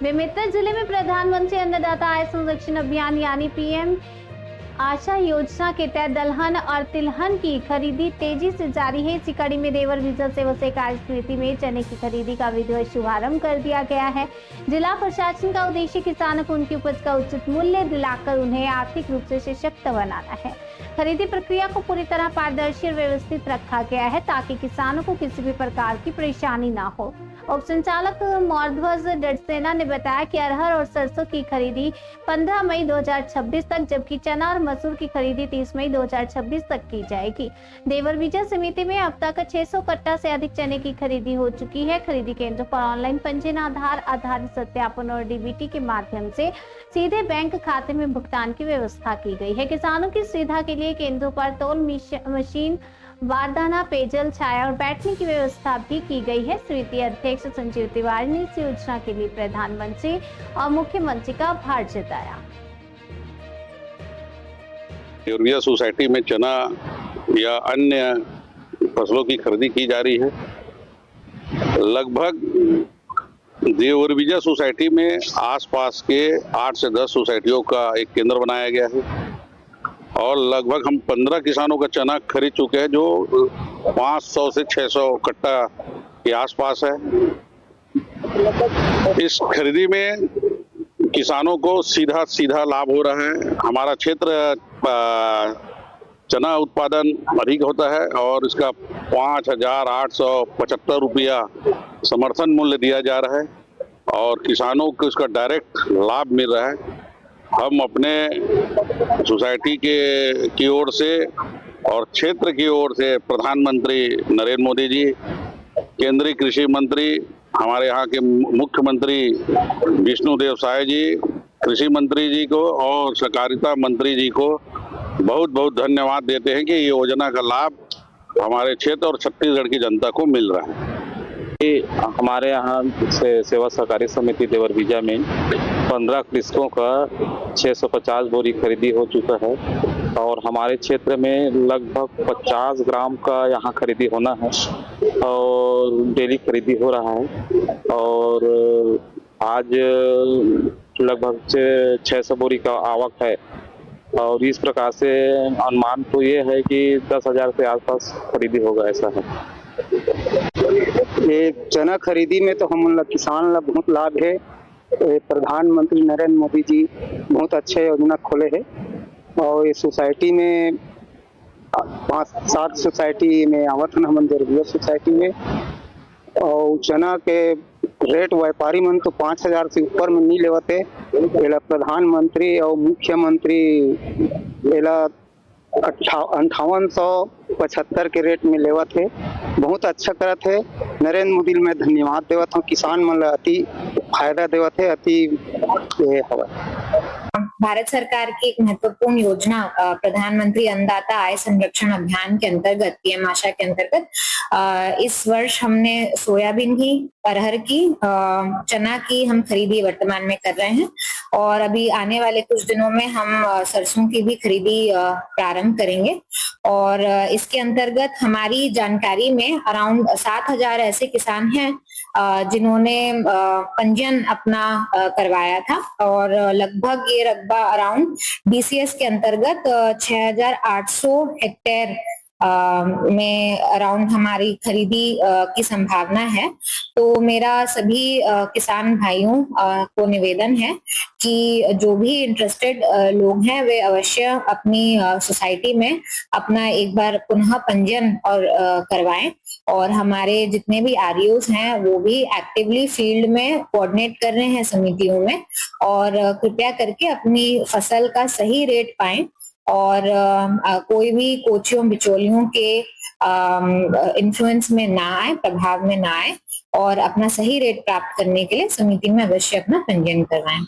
बेमेतरा जिले में प्रधानमंत्री अन्नदाता आय संरक्षण अभियान यानी पीएम आशा योजना के तहत दलहन और तिलहन की खरीदी तेजी से जारी है। इसी कड़ी में देवर विजय सेवा से कार्य समिति में चने की खरीदी का विधिवत शुभारंभ कर दिया गया है। जिला प्रशासन का उद्देश्य किसानों को उनकी उपज का उचित मूल्य दिलाकर उन्हें आर्थिक रूप से सशक्त बनाना है। खरीदी प्रक्रिया को पूरी तरह पारदर्शी और व्यवस्थित रखा गया है ताकि किसानों को किसी भी प्रकार की परेशानी ना हो। उप संचालक मौर्ध्वज डडसेना ने बताया कि अरहर और सरसों की खरीदी 15 मई 2026 तक, जबकि चना और मसूर की खरीदी 30 मई 2026 तक की जाएगी। देवर विजय समिति में अब तक 600 कट्टा से अधिक चने की खरीदी हो चुकी है। खरीदी केंद्रों पर ऑनलाइन पंजीयन, आधार आधारित सत्यापन और डीबीटी के माध्यम से सीधे बैंक खाते में भुगतान की व्यवस्था की गई है। किसानों की सुविधा के लिए केंद्रों पर तौल मशीन, बारदाना, पेयजल, छाया और बैठने की व्यवस्था भी की गई है। समिति अध्यक्ष संजीव तिवारी ने इस योजना के लिए प्रधानमंत्री और मुख्यमंत्री का आभार जताया। देवर सोसाइटी में चना या अन्य फसलों की खरीदी की जा रही है। लगभग देवर विजय सोसाइटी में आसपास के 8 से 10 सोसाइटियों का एक केंद्र बनाया गया है और लगभग हम 15 किसानों का चना खरीद चुके हैं जो 500 से 600 कट्टा के आसपास है। इस खरीदी में किसानों को सीधा लाभ हो रहा है। हमारा क्षेत्र चना उत्पादन अधिक होता है और इसका 5,875 रुपया समर्थन मूल्य दिया जा रहा है और किसानों को इसका डायरेक्ट लाभ मिल रहा है। हम अपने सोसाइटी की ओर से और क्षेत्र की ओर से प्रधानमंत्री नरेंद्र मोदी जी, केंद्रीय कृषि मंत्री, हमारे यहाँ के मुख्यमंत्री विष्णुदेव साय जी, कृषि मंत्री जी को और सहकारिता मंत्री जी को बहुत बहुत धन्यवाद देते हैं कि ये योजना का लाभ हमारे क्षेत्र और छत्तीसगढ़ की जनता को मिल रहा है। हमारे यहाँ से सेवा सहकारी समिति देवर विजय में 15 कृषकों का 650 बोरी खरीदी हो चुका है और हमारे क्षेत्र में लगभग 50 ग्राम का यहाँ खरीदी होना है और डेली खरीदी हो रहा है और आज लगभग 600 बोरी का आवक है और इस प्रकार से अनुमान तो ये है कि 10,000 के आसपास खरीदी होगा, ऐसा है। ये चना खरीदी में तो हम किसान ला बहुत लाभ है। प्रधानमंत्री नरेंद्र मोदी जी बहुत अच्छे योजना खोले है और ये सोसाइटी में 5-7 सोसाइटी में आवत है हम देवर सोसाइटी में और चना के रेट व्यापारी मन तो 5,000 से ऊपर में नहीं लेवते। प्रधानमंत्री और मुख्यमंत्री 5875 के रेट में लेवत है। बहुत अच्छा करत है। नरेंद्र मोदी मैं धन्यवाद देवत हूँ। किसान मन अति फायदा देवत है, अति भारत सरकार की एक महत्वपूर्ण योजना प्रधानमंत्री अन्नदाता आय संरक्षण अभियान के अंतर्गत, पीएम आशा के अंतर्गत इस वर्ष हमने सोयाबीन की, अरहर की, चना की हम खरीदी वर्तमान में कर रहे हैं और अभी आने वाले कुछ दिनों में हम सरसों की भी खरीदी प्रारंभ करेंगे और इसके अंतर्गत हमारी जानकारी में अराउंड 7,000 ऐसे किसान हैं जिन्होंने पंजीयन अपना करवाया था और लगभग ये रकबा अराउंड डीसीएस के अंतर्गत 6,800 हेक्टेयर में अराउंड हमारी खरीदी की संभावना है। तो मेरा सभी किसान भाइयों को निवेदन है कि जो भी इंटरेस्टेड लोग हैं वे अवश्य अपनी सोसाइटी में अपना एक बार पुनः पंजीयन और करवाएं और हमारे जितने भी आरईओस हैं वो भी एक्टिवली फील्ड में कोऑर्डिनेट कर रहे हैं समितियों में और कृपया करके अपनी फसल का सही रेट पाएं और कोई भी कोचियों बिचौलियों के इन्फ्लुएंस में ना आए, प्रभाव में ना आए और अपना सही रेट प्राप्त करने के लिए समिति में अवश्य अपना पंजीयन करवाएं।